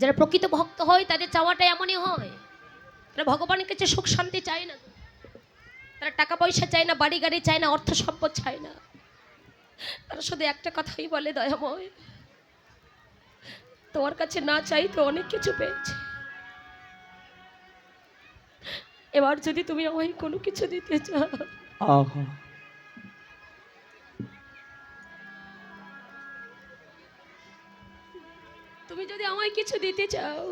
যারা প্রকৃত ভক্ত হয় তাদের চাওয়াটা এমনই হয়, তারা ভগবানের কাছে সুখ শান্তি চায় না, তারা টাকা পয়সা চায় না, বাড়ি গাড়ি চায় না, অর্থ সম্পদ চায় না, তারা শুধু একটা কথাই বলে, দয়াময় তোমার কাছে না চাই তো অনেক কিছু পেয়েছে, এবার যদি তুমি আমায় কোনো কিছু দিতে চাও, তুমি যদি আমায় কিছু দিতে চাও,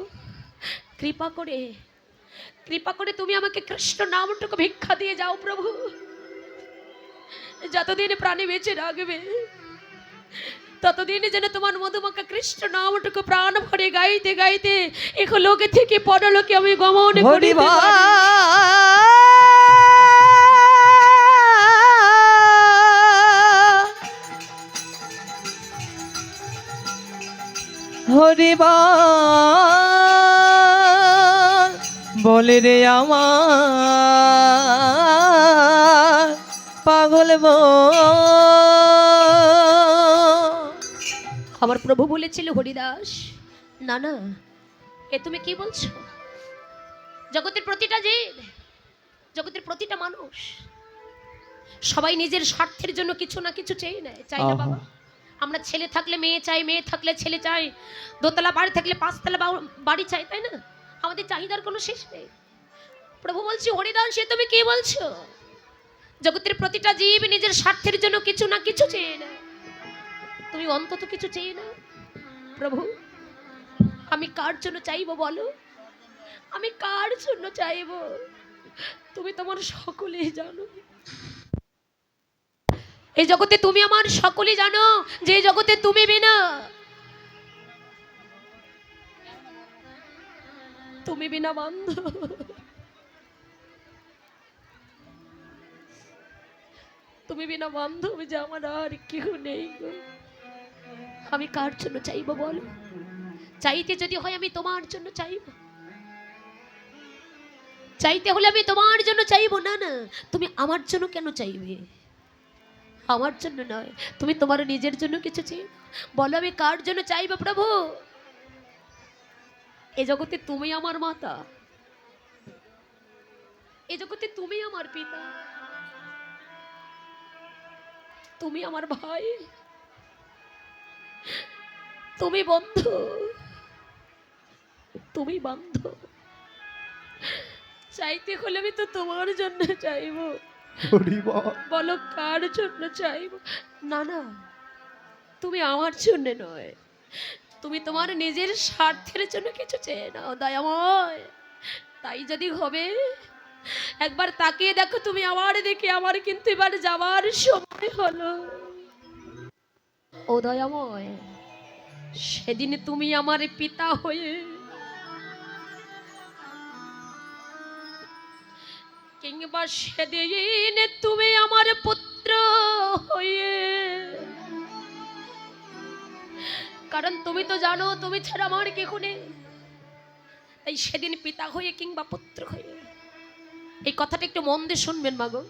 কৃপা করে তুমি আমাকে কৃষ্ণ নামটুকু ভিক্ষা দিয়ে যাও প্রভু। যতদিন প্রাণে বেঁচে রাখবে ততদিন যেন তোমার মধুমাখা কৃষ্ণ নামটুকু প্রাণ ভরে গাইতে গাইতে এখন লোকে থেকে পরলোকে আমি গমন করি। হরিবা বলে রে আমার পাগল আমার প্রভু বলেছিল, হরিদাস না না, এ তুমি কি বলছো? জগতের প্রতিটা জীব, জগতের প্রতিটা মানুষ সবাই নিজের স্বার্থের জন্য কিছু না কিছু চেয়ে নেয়, চাই না বাবা? আমরা ছেলে থাকলে মেয়ে চাই, মেয়ে থাকলে ছেলে চাই, দোতলা বাড়ি থাকলে পাঁচতলা বাড়ি চাই, তাই না? আমাদের চাহিদার কোনো শেষ নেই। প্রভু বলছি, হরিদাস সে তুমি কি বলছো? জগতের প্রতিটা জীব নিজের স্বার্থের জন্য কিছু না কিছু চেয়ে নেয়, তুমি অন্তত কিছু চেয়ে না। প্রভু আমি কার জন্য চাইবো বলো, আমি কার জন্য চাইবো? তুমি তোমার সকলেই জানো, এই জগতে তুমি আমার সকলেই জানো যে জগতে তুমি বিনা, তুমি বিনা বন্ধ, তুমি বিনা বান্ধব যে আমার আর কেউ নেই গো। আমি কার জন্য চাইবো বলো? চাইতে যদি হয় আমি তোমার জন্য চাইবো, চাইতে হলে আমি তোমার জন্য চাইবো। না না, তুমি আমার জন্য কেন চাইবে? আমার জন্য নয়, তুমি তোমার নিজের জন্য কিছু চাই বলো, আমি কার জন্য চাইবো প্রভু? এ জগতে তুমি আমার মাতা, এ জগতে তুমি আমার পিতা, তুমি আমার ভাই, তুমি বন্ধু, তুমি বান্ধব। চাইতে হলে আমি তো তোমার জন্য চাইবো, বলো কার জন্য চাইবো? না না, তুমি আমার জন্য নয়, তুমি তোমার নিজের স্বার্থের জন্য কিছু চেয়ে নাও দয়াময়। তাই যদি হবে একবার তাকিয়ে দেখো তুমি আমার দিকে, আমার কিন্তু এবার যাওয়ার সময় হলো। ও দয়াময়, সেদিন তুমি আমার পিতা হয়ে কিংবা সেদিন তুমি আমার পুত্র হয়ে, কারণ তুমি তো জানো তুমি ছাড়া আমার কেউ নেই, তাই সেদিন পিতা হয়ে কিংবা পুত্র হয়ে, এই কথাটা একটু মন দিয়ে শুনবেন মাগো।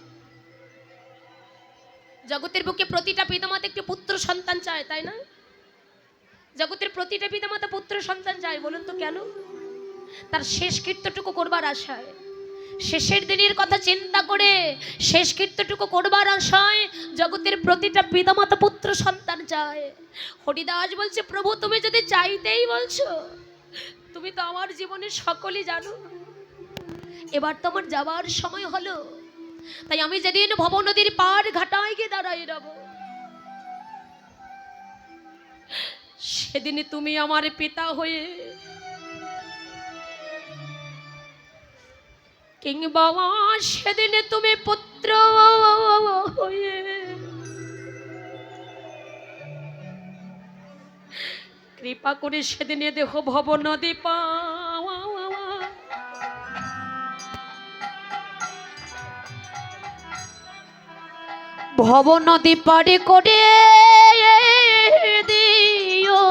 জগতের বুকে প্রতিটা পিতামাতা একটি পুত্র সন্তান চায়, তাই না? জগতের প্রতিটা পিতামাতা পুত্র সন্তান চায়, বলুন তো কেন? তার শেষ কৃত্যটুকু করবার আশায়, শেষের দিনের কথা চিন্তা করে শেষ কৃত্যটুকু করবার আশায় জগতের প্রতিটা পিতামাতা পুত্র সন্তান চায়। হরিদাস বলছে, প্রভু তুমি যদি চাইতেই বলছো, তুমি তো আমার জীবনের সকলেই জানো, এবার তো আমার যাবার সময় হলো, তাই আমি যেদিন ভব নদীর পার ঘাটায় গিয়ে দাঁড়াই রব, সেদিন তুমি আমার পিতা হয়ে কিংবা সেদিন তুমি পুত্র হয়ে কৃপা করে সেদিনে দেহ ভব নদী ভব নদী পারে করে দিও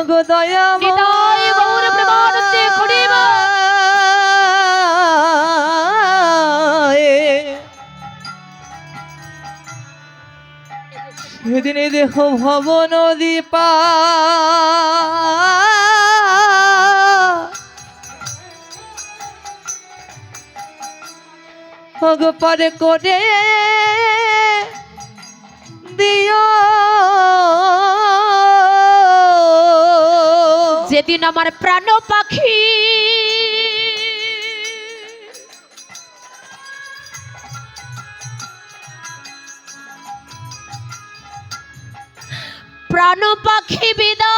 গো দয়া হৃদয় গৌর প্রেমানন্দে করিবা। সেদিনে দেখো ভব নদী পা গো পারে করে দিও যেদিন আমার প্রাণ পাখি প্রাণ পাখি বিদায়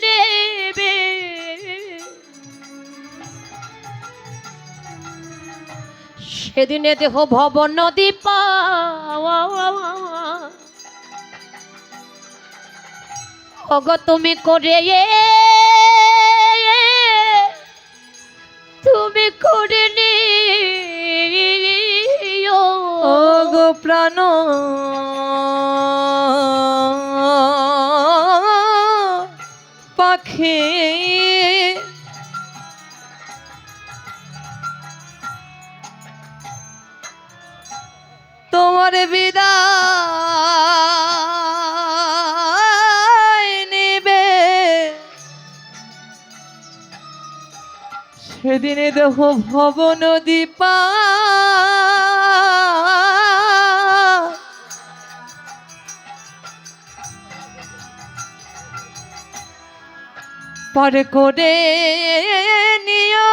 নেবে, সেদিনে দেহ ভব নদী ওগো তুমি করে তুমি করে নিও ও গো প্রাণ পাখি তোমার বিদায় নিবে, সেদিনে দেহ ভব নদী পার করে নিও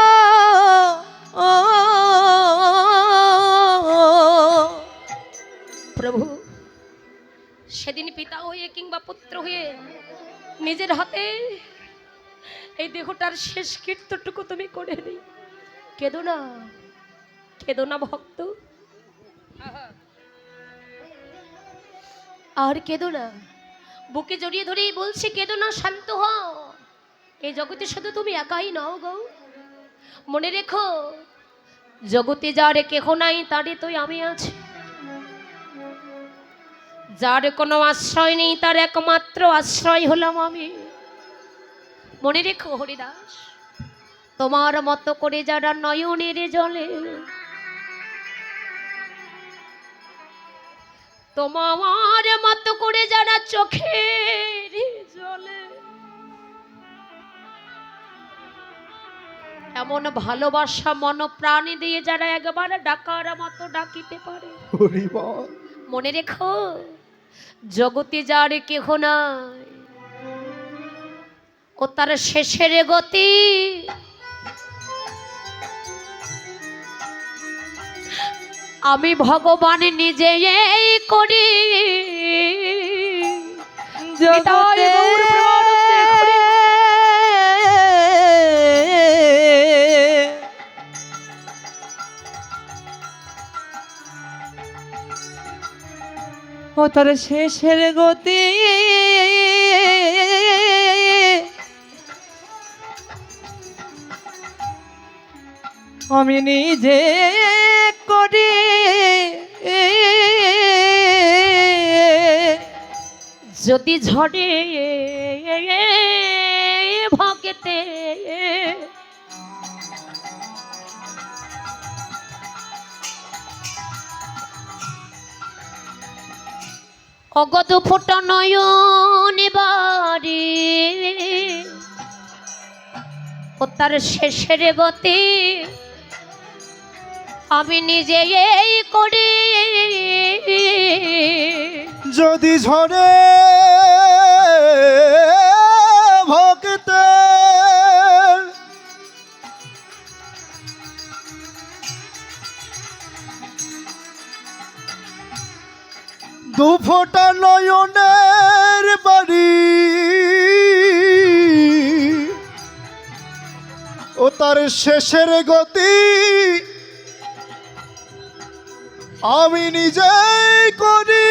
প্রভু। সেদিন পিতা হয়ে কিংবা পুত্র হয়ে নিজের হাতে এই দেহটার শেষ কীর্তনটুকু তুমি করে দিই। কেঁদো না, কেঁদো না ভক্ত, আর কেঁদো না। বুকে জড়িয়ে ধরেই বলছি কেঁদো না, শান্ত হও। এই জগতে শুধু তুমি একাই নও গো, মনে রেখো জগতে যার কেহ নাই তারে তো আমি আছি। যার কোনো আশ্রয় নেই তার একমাত্র আশ্রয় হলাম আমি। মনে রেখো হরিদাস, তোমার মতো করে যারা নয়নের জলে, তোমার মতো করে যারা চোখের জলে এমন ভালোবাসা মন প্রাণ দিয়ে যারা একবার ডাকার মতো ডাকিতে পারে, মনে রেখো জগতে যার কেহ নাই ও তার শেষের গতি আমি ভগবান নিজে এই করি। জগতে ও তার শেষের গতি আমি নিজে করি। যদি ঝড়ে ভকেতে অগত ফোটা নয়ন বাড়ি ও তার শেষের গতি আমি নিজে এই করি। যদি ঝরে ভক্তে দু ফোঁটা নয়নের বাড়ি ও তার শেষের গতি আমি নিজেই করি।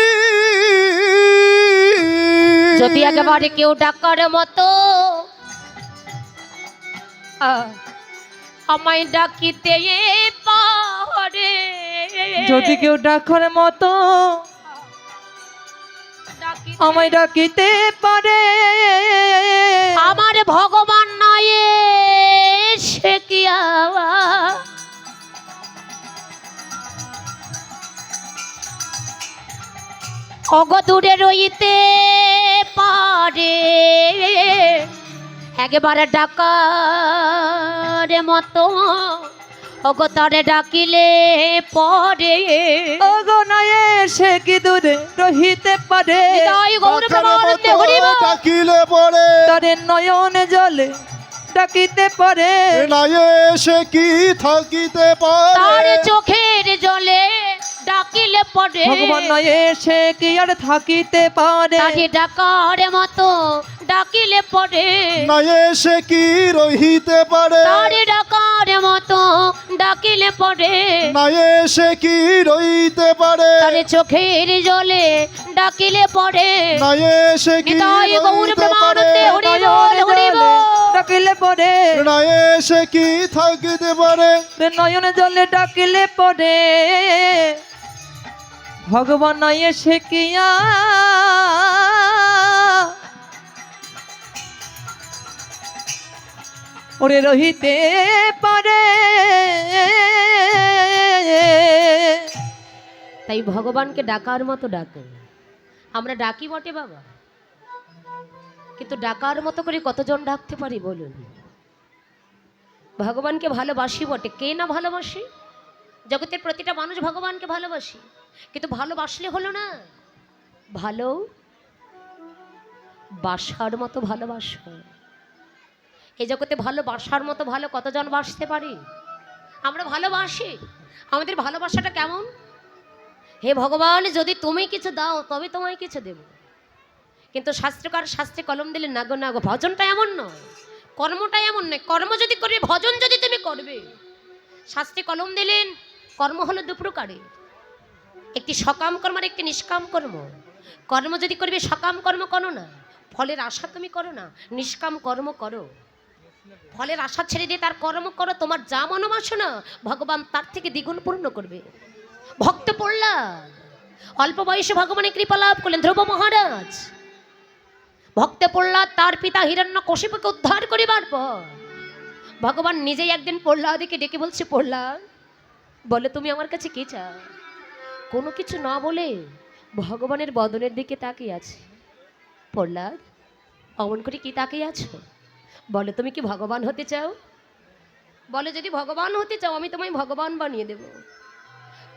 যদি একেবারে কেউ ডাকার মতো আমায় ডাকিতে পারে, যদি কেউ ডাকার মতো আমায় ডাকিতে পারে, আমার ভগবান নয় সে কি অগদূরে রইতে পারে, একেবারে ডাকার মতো ওগো তরে ডাকিলে পরে ওগো নয়ে সে কি দূরে রহিতে পারে হৃদয় গৌর ডাকার প্রেমানন্দে মতো হরিব ডাকিলে পরে তারে নয়ন জলে ডাকিতে পারে নাই এসে কি থাকিতে তার পারে চোখের জলে ডাকিলে পরে ভগবান নয়ে সে কি আর থাকিতে পারে তারে ডাকার মতো ডাকিলে পরে নাই এসে কি রহিতে পারে তারে ডাকার মতো ডাকিলে পরে নাই এসে কি রহিতে পারে তারে চোখের জলে ডাকিলে পরে নাই এসে কি হৃদয় গৌর রহিতে প্রেমানন্দে পারে হরিব নয়ন হরিব জলে ডাকিলে পরে নাই এসে কি থাকিতে পারে নয়ন জলে ডাকিলে পরে ভগবান নয়ে সে কিয়া ওরে রহিতে পারে তাই ভগবানকে ডাকার মতো ডাকো। আমরা ডাকি বটে বাবা, কিন্তু ডাকার মতো করে কতজন ডাকতে পারি বলুন? ভগবানকে ভালোবাসি বটে, কে না ভালোবাসি? জগতের প্রতিটা মানুষ ভগবানকে ভালোবাসি, কিন্তু ভালোবাসলে হলো না, ভালো বাসার মতো ভালোবাসো। এই জগতে ভালোবাসার মতো ভালো কতজন বাসতে পারি? আমরা ভালোবাসি, আমাদের ভালোবাসাটা কেমন? হে ভগবান, যদি তুমি কিছু দাও তবে তোমায় কিছু দেব। কিন্তু শাস্ত্রকার শাস্ত্রে কলম দিলে না গো না গো, ভজনটা এমন নয়, কর্মটা এমন নয়। কর্ম যদি করবে, ভজন যদি তুমি করবে, শাস্ত্রে কলম দিলেন কর্ম হলো দু প্রকারের, একটি সকাম কর্ম আর একটি নিষ্কাম কর্ম। কর্ম যদি করবে, সকাম কর্ম করো না, ফলের আশা তুমি করো না, নিষ্কাম কর্ম করো। ফলের আশা ছেড়ে দিয়ে তার কর্ম করো, তোমার যা মনোবাসনা ভগবান তার থেকে দ্বিগুণ পূর্ণ করবে। ভক্ত প্রহ্লাদ অল্প বয়সে ভগবানের কৃপা লাভ করলেন, ধ্রুব মহারাজ। ভক্ত প্রহ্লাদ তার পিতা হিরণ্যকশিপুকে উদ্ধার করিবার পর ভগবান নিজেই একদিন প্রহ্লাদকে ডেকে বলছে, প্রহ্লাদ বলে তুমি আমার কাছে কি চাও? কোনো কিছু না বলে ভগবানের বদনের দিকে তাকিয়ে আছে। প্রহ্লাদ অমন করে কি তাকিয়ে আছো? বলে তুমি কি ভগবান হতে চাও? বলে যদি ভগবান হতে চাও আমি তোমায় ভগবান বানিয়ে দেব।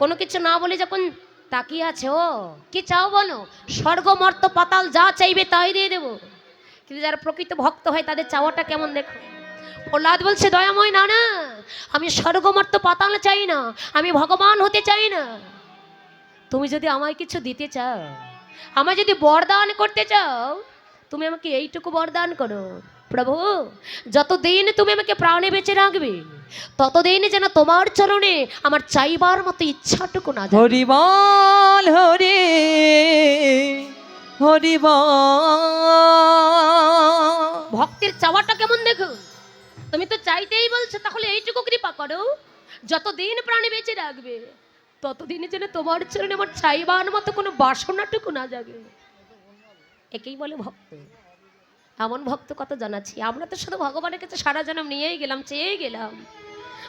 কোনো কিছু না বলে যখন তাকিয়ে আছে, ও কি চাও বলো? স্বর্গ মর্ত পাতাল যা চাইবে তাই দিয়ে দেব। কিন্তু যারা প্রকৃত ভক্ত হয় তাদের চাওয়াটা কেমন দেখো। প্রহ্লাদ বলছে, দয়াময় না না, আমি স্বর্গ মর্ত পাতাল চাই না, আমি ভগবান হতে চাই না। তুমি যদি আমায় কিছু দিতে চাও, আমায় যদি বরদান করতে চাও, তুমি আমাকে এইটুকু বরদান করো, প্রভু যতদিন তুমি আমাকে প্রাণে বেঁচে রাখবে ততদিন যেন তোমার চরণে আমার চাইবার মতো ইচ্ছাটুকু না যায়। হরি বল হরি হরি বল। ভক্তের চাওয়াটা কেমন দেখো, তুমি তো চাইতেই বলছো, তাহলে এইটুকু কৃপা করো, যতদিন প্রাণে বেঁচে রাখবে ততদিন যেন তোমার চরণে আমার চাইবার মতো কোনো বাসনাটুকু না জাগে। একেই বলে ভক্ত। এমন ভক্ত কত জানাচ্ছি, আমরা তো শুধু ভগবানের কাছে সারা জন্ম নিয়েই গেলাম, চেয়ে গেলাম,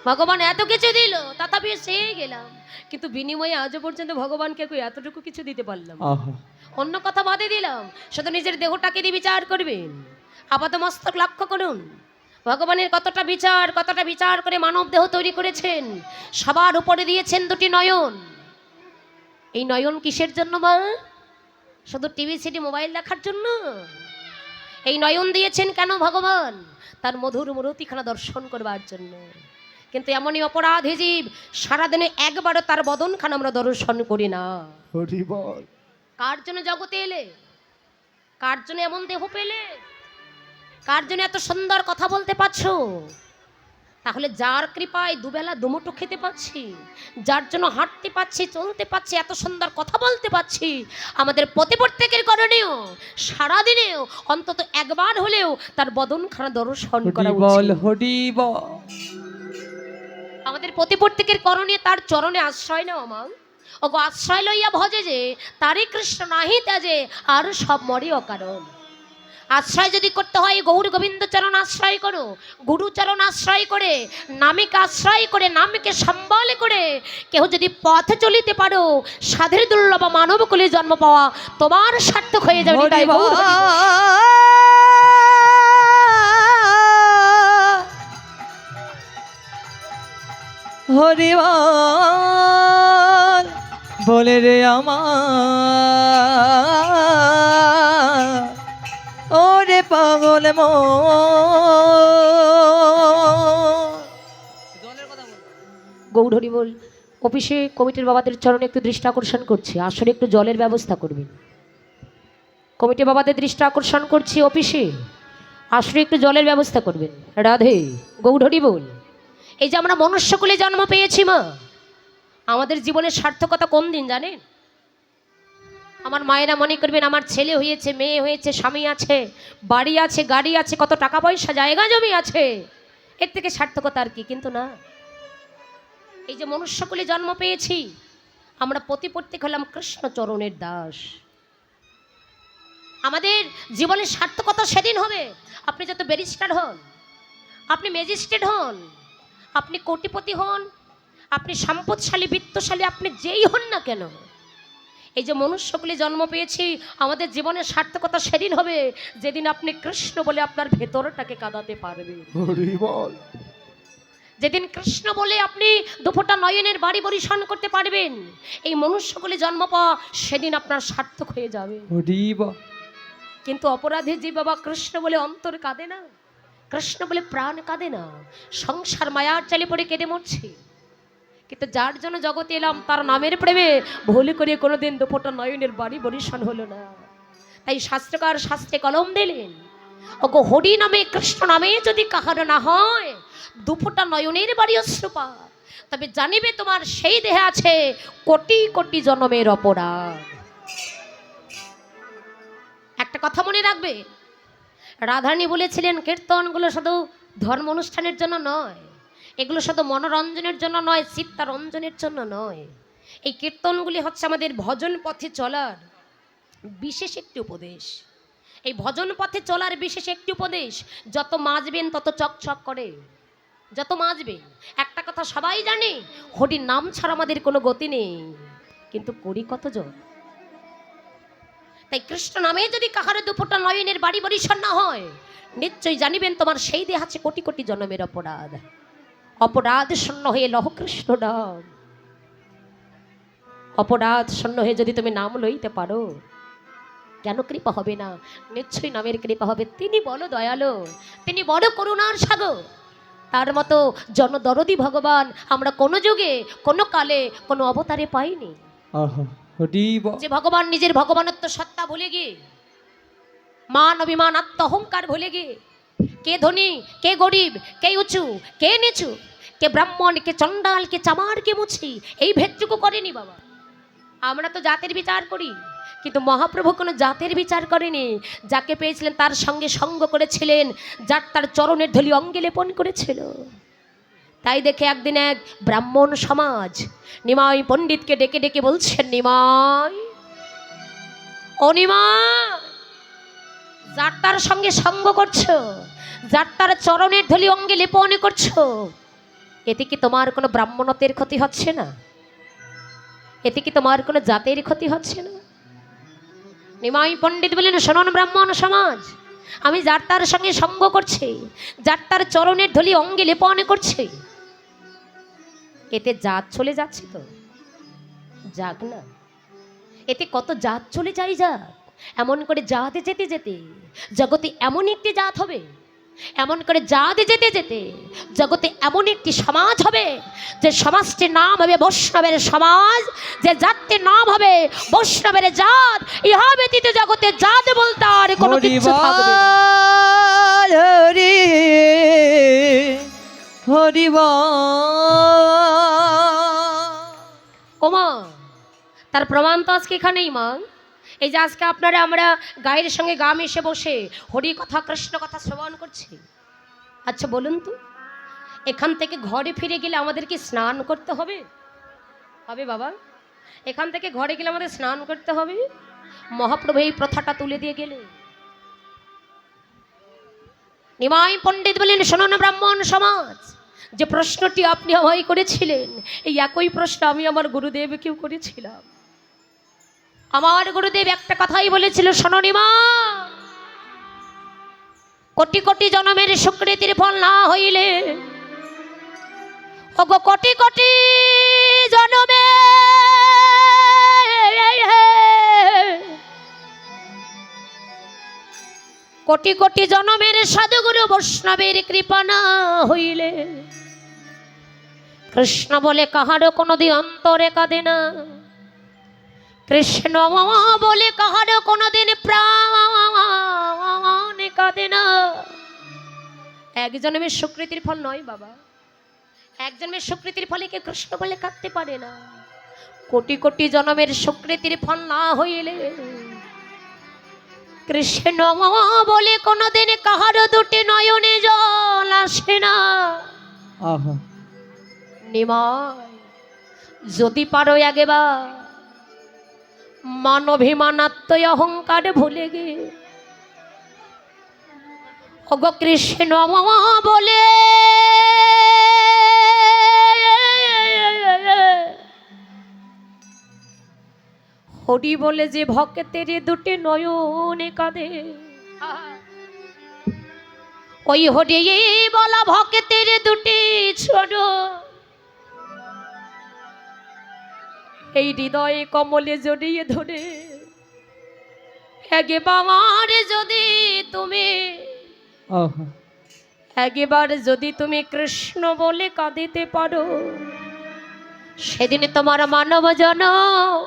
ভগবান এত কিছু দিল তথাপি চেয়ে গেলাম, কিন্তু বিনিময়ে আজও পর্যন্ত ভগবানকে এতটুকু কিছু দিতে পারলাম। অন্য কথা বাদে দিলাম, শুধু নিজের দেহটাকে দিয়ে বিচার করবেন, আপাত মস্তক লক্ষ্য করুন। ভগবানের কতটা বিচার করে মানব দেহ তৈরি করেছেন, সবার উপরে দিয়েছেন দুটি নয়ন। এই নয়ন কিসের জন্য মা? শুধু টিভি সিডি মোবাইল দেখার জন্য? এই নয়ন দিয়েছেন কেন ভগবান? তার মধুর মূরতিখানা দর্শন করবার জন্য। কিন্তু এমনই অপরাধী জীব, সারাদিনে একবারও তার বদনখানা আমরা দর্শন করি না। হরি বল। কার জন্য জগতে এলে? কার জন্য এমন দেহ পেলে? কার জন্য এত সুন্দর কথা বলতে পারছো? তাহলে যার কৃপায় দুবেলা দুমুঠো খেতে পাচ্ছি, যার জন্য হাঁটতে পাচ্ছি, চলতে পাচ্ছি, এত সুন্দর কথা বলতে পাচ্ছি, আমাদের প্রত্যেকের করণীয় সারাদিনেও অন্তত একবার হলেও তার বদনখানা দর্শন করা উচিত। হরি বল। আমাদের প্রত্যেকের করণীয় তার চরণে আশ্রয় নেওয়া। মা ওগো আশ্রয় লইয়া ভজে যে তারই কৃষ্ণ নাহি ত্যাজে আর সব মরে অকারণ। আশ্রয় যদি করতে হয় গৌর গোবিন্দ চরণ আশ্রয় করো, গুরু চরণ আশ্রয় করে, নামিকে আশ্রয় করে, নামকে সম্বল করে কেউ যদি পথে চলিতে পারো, সাধের দুর্লভ মানব কুলে জন্ম পাওয়া তোমার সার্থক হয়ে যাবে। তাই গৌর হরিবল বলে রে আমার ওরে পাগল গৌর হরি বল। অফিসে কমিটির বাবাদের চরণে একটু দৃষ্টি আকর্ষণ করছি, আসলে একটু জলের ব্যবস্থা করবেন। কমিটি বাবাদের দৃষ্টি আকর্ষণ করছি, অফিসে আসলে একটু জলের ব্যবস্থা করবেন। রাধে গৌর হরি বল। এই যে আমরা মনুষ্যকুলে জন্ম পেয়েছি মা, আমাদের জীবনের সার্থকতা কোন দিন জানেন? আমার মায়েরা মনে করবেন আমার ছেলে হয়েছে, মেয়ে হয়েছে, স্বামী আছে, বাড়ি আছে, গাড়ি আছে, কত টাকা পয়সা জায়গা জমি আছে, এর থেকে সার্থকতা আর কি? কিন্তু না, এই যে মনুষ্যকুলে জন্ম পেয়েছি আমরা প্রতিপত্তিক হলাম কৃষ্ণ চরণের দাস। আমাদের জীবনের সার্থকতা সেদিন হবে আপনি যত ব্যারিস্টার হন, আপনি ম্যাজিস্ট্রেট হন, আপনি কোটিপতি হন, আপনি সম্পদশালী বিত্তশালী, আপনি যেই হন না কেন, এই যে মনুষ্যকুলে জন্ম পেয়েছি আমাদের জীবনের সার্থকতা সেদিন হবে যেদিন আপনি কৃষ্ণ বলে আপনার ভেতরটাকে কাঁদাতে পারবেন। হরি বল। যেদিন কৃষ্ণ বলে আপনি দুফোঁটা নয়নের বাড়ি বরিশন করতে পারবেন, এই মনুষ্যকুলে জন্ম পাওয়া সেদিন আপনার সার্থক হয়ে যাবে। হরিবল। কিন্তু অপরাধী যে বাবা কৃষ্ণ বলে অন্তর কাঁদে না, কৃষ্ণ বলে প্রাণ কাঁদে না, সংসার মায়ার চালে পড়ে কেঁদে মরছে। কিন্তু যার জন্য জগতে এলাম তার নামের প্রেমে ভুল করে কোনোদিন দুফোঁটা নয়নের বাড়ি বরিশন হলো না। তাই শাস্ত্রকার শাস্ত্রে কলম দিলেন, ওগো হরি নামে কৃষ্ণ নামে যদি কাহার না হয় দুফোঁটা নয়নের বাড়ি অশ্রুপাত, তবে জানিবে তোমার সেই দেহে আছে কোটি কোটি জন্মের অপরাধ। একটা কথা মনে রাখবে, রাধারানী বলেছিলেন কীর্তনগুলো শুধু ধর্ম অনুষ্ঠানের জন্য নয়, এগুলো শুধু মনোরঞ্জনের জন্য নয়, চিত্তারঞ্জনের জন্য নয়। এই কীর্তনগুলি হচ্ছে আমাদের ভজন পথে চলার বিশেষ একটি উপদেশ। এই ভজন পথে চলার বিশেষ একটি উপদেশ। যত মাজবেন তত চকচক করে, যত মাজবেন। একটা কথা সবাই জানে, হরির নাম ছাড়া আমাদের কোনো গতি নেই, কিন্তু করি কতজন? তাই কৃষ্ণ নামে যদি কাহারে দুফোঁটা নয়নের বাড়ি বরিশন না হয়, নিশ্চয়ই জানিবেন তোমার সেই দেহ আছে কোটি কোটি জন্মের অপরাধ। অপরাধ শূন্য হয়ে লহ কৃষ্ণ নাম। অপরাধ শূন্য হয়ে যদি তুমি নাম লইতে পারো, কেন কৃপা হবে না? নিশ্চয়ই নামের কৃপা হবে। তিনি বড় দয়ালু, তিনি বড় করুণার সাগর। তার মতো জনদরদি ভগবান আমরা কোনো যুগে, কোনো কালে, কোনো অবতারে পাইনি। যে ভগবান নিজের ভগবানত্ব সত্তা ভুলে গিয়ে, মান অভিমান আত্ম অহংকার ভুলে গিয়ে, কে ধনী কে গরিব, কে উঁচু কে নিচু, কে ব্রাহ্মণ কে চণ্ডাল, কে চামার কে মুছি, এই ভেদটুকু করেনি বাবা। আমরা তো জাতের বিচার করি, কিন্তু মহাপ্রভু কোনো জাতের বিচার করেনি। যাকে পেয়েছিলেন তার সঙ্গে সঙ্গ করেছিলেন, যার তার চরণের ধুলি অঙ্গে লেপন করেছিল। তাই দেখে একদিন এক ব্রাহ্মণ সমাজ নিমাই পণ্ডিতকে ডেকে ডেকে বলছেন, নিমাই ও নিমাই, যার তার সঙ্গে সঙ্গ করছো, যার তার চরণের ধুলি অঙ্গে লেপন করছো, এতে কি তোমার কোনো ব্রাহ্মণত্বের ক্ষতি হচ্ছে না? এতে কি তোমার কোনো জাতের ক্ষতি হচ্ছে না? নিমাই পণ্ডিত বলেন, শোনন ব্রাহ্মণ সমাজ, আমি যার তার সঙ্গে সঙ্গ করছি, যার তার চরণের ধুলি অঙ্গে লেপন করছি, এতে জাত চলে যাচ্ছে তো? যাক না, এতে কত জাত চলে যাই যাক। এমন করে জাতে যেতে যেতে জগতে এমন একটি জাত হবে, এমন করে জাতে যেতে যেতে জগতে এমন একটি সমাজ হবে, যে সমাজটির নাম হবে বৈষ্ণবের সমাজ, যে জাতটির নাম হবে বৈষ্ণবের জাত। ইহা ব্যতীত জগতে জাত বলতে আর কোনো কিছু থাকবে না। হরি হরিবল। ওমা, তার প্রমাণ তো আজকে এখানেই মা। এই যে আজকে আপনারা আমরা গায়ের সঙ্গে গা মিশে বসে হরি কথা কৃষ্ণ কথা শ্রবণ করছি। আচ্ছা বলুন তো, এখান থেকে ঘরে ফিরে গেলে আমাদের কি স্নান করতে হবে? হবে বাবা? এখান থেকে ঘরে গেলে আমাদের স্নান করতে হবে? মহাপ্রভু এই প্রথাটা তুলে দিয়ে গেলে। নিমাই পণ্ডিত বলেন, শোনো ব্রাহ্মণ সমাজ, যে প্রশ্নটি আপনি আমায় করেছিলেন, এই একই প্রশ্ন আমি আমার গুরুদেবকেও করেছিলাম। আমার গুরুদেব একটা কথাই বলেছিল, শোনো নিমাই, কোটি কোটি জন্মের সুকৃতির ফল না হইলে ওগো কোটি কোটি জনমে কোটি কোটি জনমের সাধুগুরু বৈষ্ণবের কৃপা না হইলে কৃষ্ণ বলে কাহারও কোনোদিন অন্তরে কাঁদে না, কৃষ্ণ বলে কাহারও কোনোদিন প্রাণে কাঁদে না। এক জন্মের স্বীকৃতির ফল নয় বাবা, এক জন্মের স্বীকৃতির ফলে কে কৃষ্ণ বলে কাঁদতে পারে না। কোটি কোটি জন্মের স্বীকৃতির ফল না হইলে কৃষ্ণ বলে কোনোদিন কাহারও দুটি নয়নে জল আসে না। আহা নিমায় যদি পারো একবার মানভিমানাত্ম অহংকার ভুলে গে ওগো কৃষ্ণ বলে হরি বলে যে ভক্তের দুটি নয়নে কাঁদে, ওই হরি বলা ভক্তের দুটি ছোট এই হৃদয়ে কমলে জড়িয়ে ধরে একবার যদি তুমি আহা একবার যদি তুমি কৃষ্ণ বলে কাঁদিতে পারো, সেদিন তোমার মানব জনম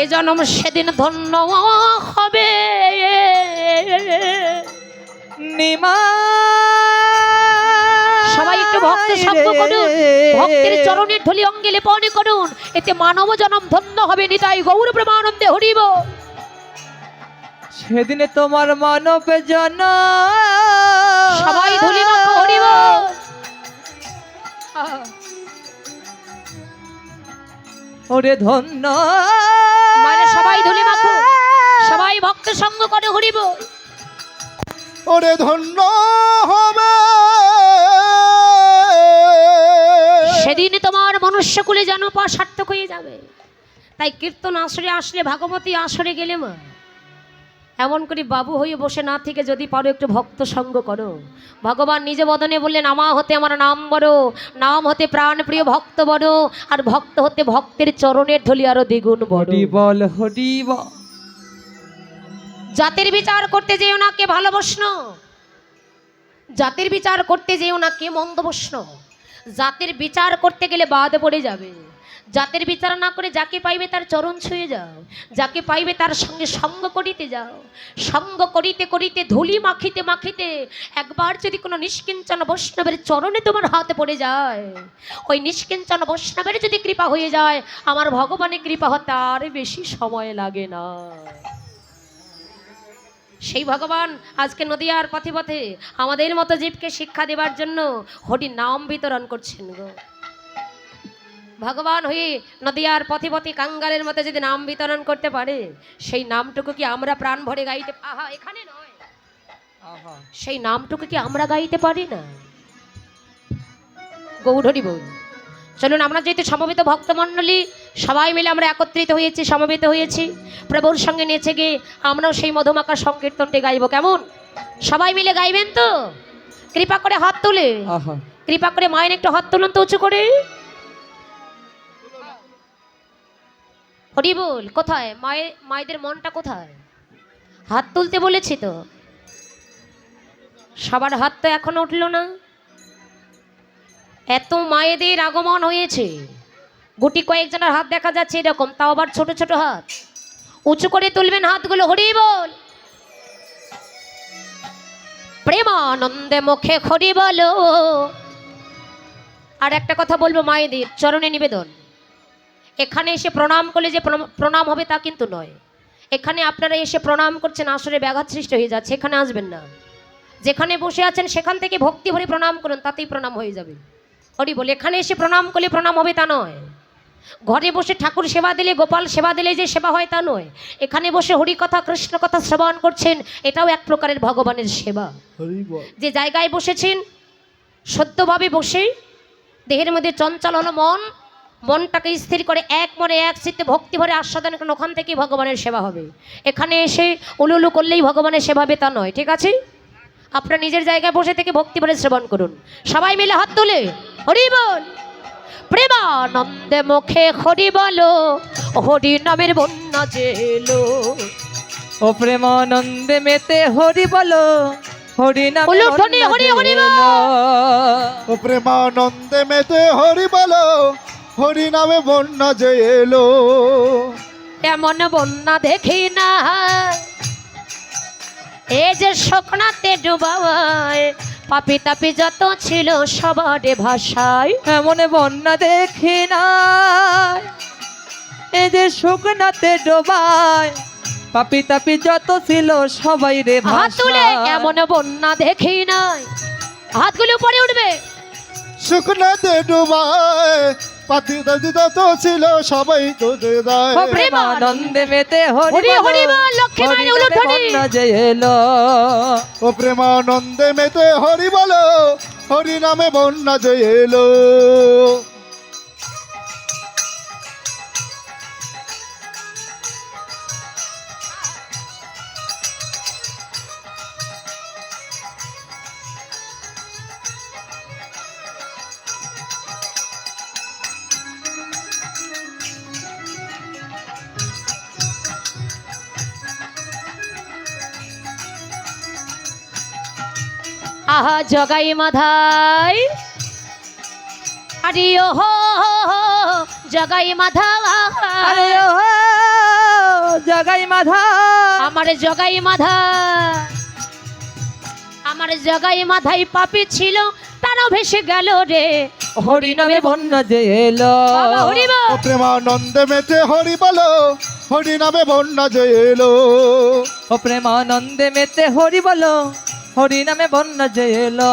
এ জনম সেদিন ধন্য হবে। নিমা সবাই একটু ভক্ত সঙ্গ করুন, ভক্তের চরণের ধুলি অঙ্গে লেপন করুন, এতে মানব জনম ধন্য হবে। নিতাই গৌর প্রেমানন্দে হরিব। সেদিনে তোমার মানব জন সবাই ধুলি মাখো হরিব। ওরে ধন্য মানে সবাই ধুলি মাখো, সবাই ভক্ত সঙ্গ করে হরিব। ওরে ধন্য হবে সেদিন তোমার মনুষ্যকুলে যেন পা সার্থক হয়ে যাবে। তাই কীর্তন আসরে আসলে, ভাগবতী আসরে গেলে মা এমন করে বাবু হয়ে বসে না থেকে যদি পারো একটু ভক্ত সঙ্গ করো। ভগবান নিজে বদনে বললেন, আমা হতে আমার নাম বড়, নাম হতে প্রাণ প্রিয় ভক্ত বড়, আর ভক্ত হতে ভক্তের চরণের ধুলি আরো দ্বিগুণ বড়। হরি বল হরি বল। জাতির বিচার করতে যেও না কে ভালো বৈষ্ণব, জাতির বিচার করতে যেও না কে মন্দ বৈষ্ণব। জাতির বিচার করতে গেলে বাদ পড়ে যাবে। জাতির বিচার না করে যাকে পাইবে তার চরণ ছুঁয়ে যাও, যাকে পাইবে তার সঙ্গে সঙ্গ করিতে যাও। সঙ্গ করিতে করিতে ধুলি মাখিতে মাখিতে একবার যদি কোনো নিষ্কিঞ্চন বৈষ্ণবের চরণে তোমার হাতে পড়ে যায়, ওই নিষ্কিঞ্চন বৈষ্ণবের যদি কৃপা হয়ে যায়, আমার ভগবানের কৃপা হতে আর বেশি সময় লাগে না। সেই ভগবান আজকে নদিয়ার পথে পথে আমাদের মতো জীবকে শিক্ষা দেবার জন্য হরি নাম বিতরণ করছেন গো। ভগবান হয়ে নদিয়ার পথে পথে কাঙ্গালের মতো যদি নাম বিতরণ করতে পারে, সেই নামটুকু কি আমরা প্রাণ ভরে গাইতে? আহা এখানে নয়, সেই নামটুকু কি আমরা গাইতে পারি না? গৌরহরি বল। চলুন আমরা যেহেতু সমবেত ভক্তমণ্ডলী সবাই মিলে আমরা একত্রিত হয়েছি, সমবেত হয়েছি, প্রভুর সঙ্গে নেচে গিয়ে আমরাও সেই মধুমাখা সংকীর্তনটি গাইব। কেমন? সবাই মিলে গাইবেন তো? কৃপা করে হাত তুলে, কৃপা করে মায়ের একটু হাত তুলুন তো উঁচু করে। হরি বল। কোথায় মায়েদের মনটা কোথায়? হাত তুলতে বলেছি তো, সবার হাত তো এখনো উঠলো না। এত মায়েদের আগমন হয়েছে, গুটি কয়েকজনের হাত দেখা যাচ্ছে এরকম, তাও আবার ছোট ছোট হাত। উঁচু করে তুলবেন হাতগুলো। হরি বল। প্রেমানন্দে মুখে হরি বলো। আর একটা কথা বলবো, মায়েদের চরণে নিবেদন, এখানে এসে প্রণাম করলে যে প্রণাম হবে তা কিন্তু নয়। এখানে আপনারা এসে প্রণাম করছেন, আসলে ব্যাঘাত সৃষ্টি হয়ে যাচ্ছে, এখানে আসবেন না। যেখানে বসে আছেন সেখান থেকে ভক্তি ভরে প্রণাম করুন, তাতেই প্রণাম হয়ে যাবে। হরি বল। এখানে এসে প্রণাম করলে প্রণাম হবে তা নয়। ঘরে বসে ঠাকুর সেবা দিলে, গোপাল সেবা দিলে যে সেবা হয় তা নয়। এখানে বসে হরি কথা কৃষ্ণ কথা শ্রবণ করছেন, এটাও এক প্রকারের ভগবানের সেবা। যে জায়গায় বসেছেন সত্যভাবে বসে দেহের মধ্যে চঞ্চল হলো মনটাকে স্থির করে এক মনে এক চিত্তে ভক্তি ভরে আস্বাদন করেন, ওখান থেকেই ভগবানের সেবা হবে। এখানে এসে উলুলু করলেই ভগবানের সেবা হবে তা নয়, ঠিক আছে? আপনার নিজের জায়গায় বসে থেকে ভক্তি বলে শ্রবণ করুন। সবাই মিলে হাত তুলে হরি বল। প্রেমানন্দে মুখে হরি বলো, হরি নামের বন্যা জেলো। ও প্রেমানন্দে মেতে হরি বলো, হরি নামে উলুধ্বনি হরি হরি বল। ও প্রেমানন্দে মেতে হরি বলো, হরি নামে বন্যা যে এলো। এমন বন্যা দেখি না, এ যে স্বপ্নাতে ডুবায়, পাপি তাপি যত ছিল সবার ভাষায়। এমন বন্যা দেখি না, এই যে শুকনাতে ডোবায়, পাপি তাপি যত ছিল সবাই রে হাত তুলে ভাষায়। এমন বন্যা দেখি নাই, হাতগুলো উপরে উঠবে। শুকনাতে ডুবায়, পাতি দাদি যত ছিল সবাই তোদের দায়। ও প্রেমানন্দে মেতে হরি হরি হরি বলো, বল, লক্ষ্মী হরি মায়ের নামে উলুধ্বনি। বন্যা যে এলো। ও প্রেমানন্দে মেতে হরি বলো, হরি নামে বন্যা যে এলো। আহা জগাই মাধাই, আরে ও হো জগাই মাধাই, আরে ও জগাই মাধা, আমার জগাই মাধা, আমার জগাই মাধাই পাপি ছিল, তারও ভেসে গেল রে। হরি নামে বন্যা যে এলো। বাবা হরি বল। ও প্রেমানন্দে মেতে হরি বলো, হরি নামে বন্যা যে এলো। ও প্রেমানন্দে মেতে হরি বলো, হরি নামে বন্যা যে এলো।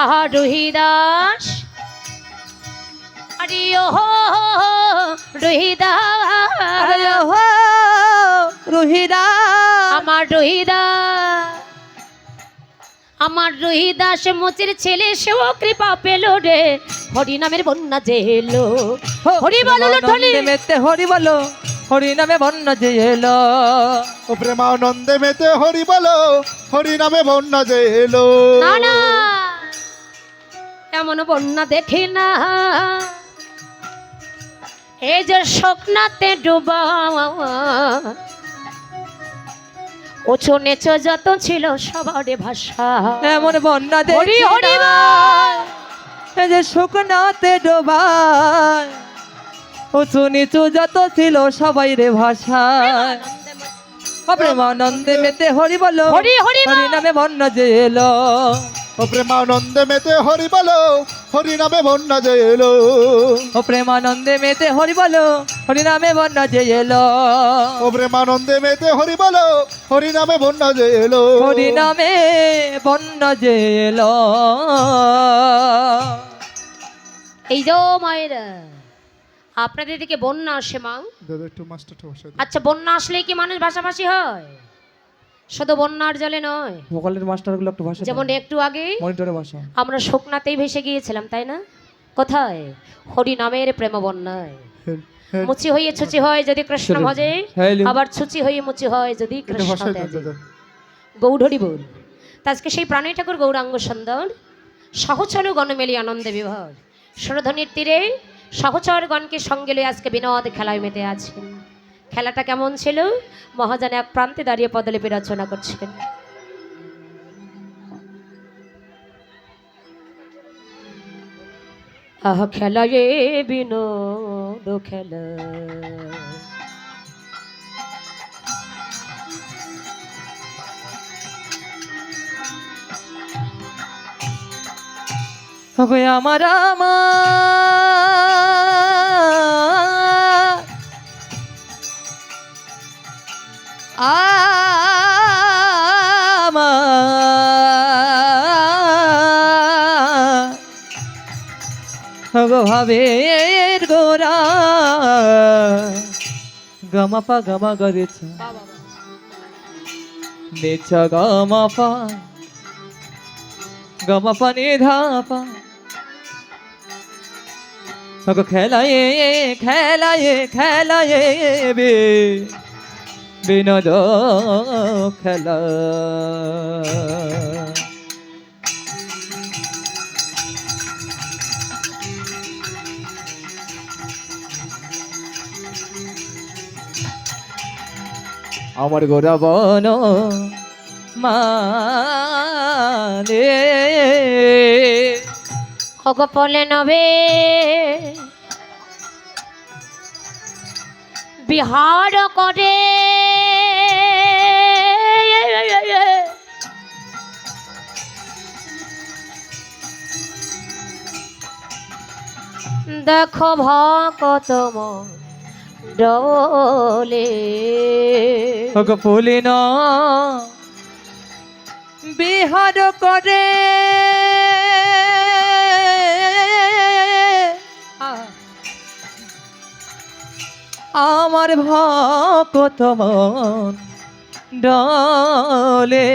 আহা রোহিদাস, আরে ও হো রোহিদাস, আরে ও রুহিরা, আমার রোহিদাস, আমার রোহিদাস মুচির ছেলে, সেও কৃপা পেল রে। হরি নামের বন্যা যে এলো। হরি বল উলুধ্বনি। প্রেমানন্দে মেতে হরি বলো, হরি নামে বন্যা যে এলো। ও প্রেমানন্দে মেতে হরি বলো, হরি নামে বন্যা যে এলো। না না, এমন বন্যা দেখি না, এই যে স্বপ্নাতে ডুবা, উঁচু নেচো যত ছিল সবার ভাষা। এমন বন্যা হরি দেখি হরি না, বল। এই যে শুকনাতে ডোবায়, উঁচু নিচু যত ছিল সবাই রে ভাষায়। ও প্রেমানন্দে মেতে হরি বলো, হরি হরি বল। হরি নামে বন্যা যে এলো। ও প্রেমানন্দে মেতে হরি বলো, হরি নামে বন্যা যে এলো। ও প্রেমানন্দে মেতে হরি বলো, হরি নামে বন্যা যে এলো। ও প্রেমানন্দে মেতে হরি বলো, হরি নামে বন্যা যে এলো। হরি নামে বন্যা যে এলো। এই যে মায়েরা, আপনাদের দিকে বন্যা আসে মা? দাদা একটু মাস্টারটা বসাই দাও। আচ্ছা, বন্যা আসলে কি মানুষ ভাষাভাষী হয়? শুধু বন্যার জলে নয়, ভোকালের মাস্টারগুলো একটু ভাষা যেমন একটু আগে মনিটরে ভাষা। আমরা শুকনাতেই ভেসে গিয়েছিলাম, তাই না? কোথায়? হরি নামের প্রেম বন্যায়। হ্যাঁ, মুচি হয়ে ছুচি হয় যদি কৃষ্ণ ভজে, হ্যালো। আবার ছুচি হয়ে মুচি হয় যদি এটা কৃষ্ণ ভাষায় দাও ত্যাজে। দাদা। গৌড়হরি বল। তা আজকে সেই প্রাণী ঠাকুর গৌরাঙ্গ সুন্দর সহচর গণমেলি আনন্দে বিভর সুরধ্বনির তীরে সহচর গণকে সঙ্গে লয়ে আজকে বিনোদ খেলায় মেতে আছেন। খেলাটা কেমন ছিল? মহাজন এক প্রান্তে দাঁড়িয়ে পদলিপি রচনা করছেন। আহ খেলা এ বিনোদ খেলা, ওগো আমার আমার আমার গো ভাবের গোরা গমাপা গমা গরেছ নেচ গমাপা গমাপা নিধাপা গো খেলায়ে খেলায়ে খেলায়ে বে বিনোদ খেলা আমার গোরা বন মানে অগপলে নবে বিহার করে দেখো ভকত ডলে ওগো ফুলিন বিহার করে আমার ভকত মন ডলে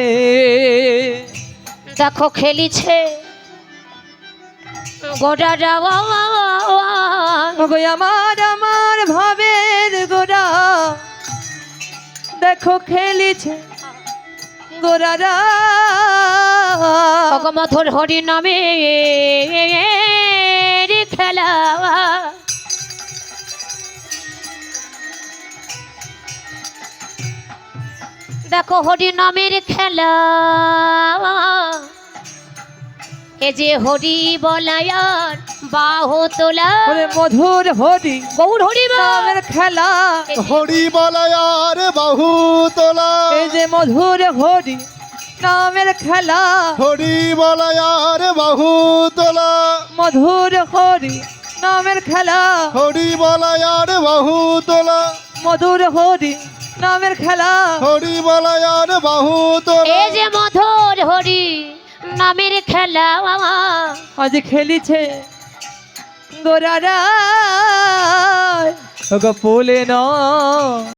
দেখো খেলিছে গোটা যাওয়া ওগো আমার ভাবের গোরা দেখো খেলিছে গোরারা মধুর হরি নামে খেলা দেখো হরি নামের খেলা এ যে হরি বলায়ার বাহু তোলা ওরে মধুর হরি গৌর হরি নামের খেলা হরি বলয়ার বাহু তোলা এই যে মধুর হরি নামের খেলা হরি বলয়ার বাহু তোলা মধুর হরি নামের খেলা হরি বলয়ার বাহু তোলা মধুর হরি নামের খেলা হরি বলয়ার বাহু তোলা এ যে মধুর হরি নামের খেলা আজ খেলিছে গোরারা ওগো ফুলে ন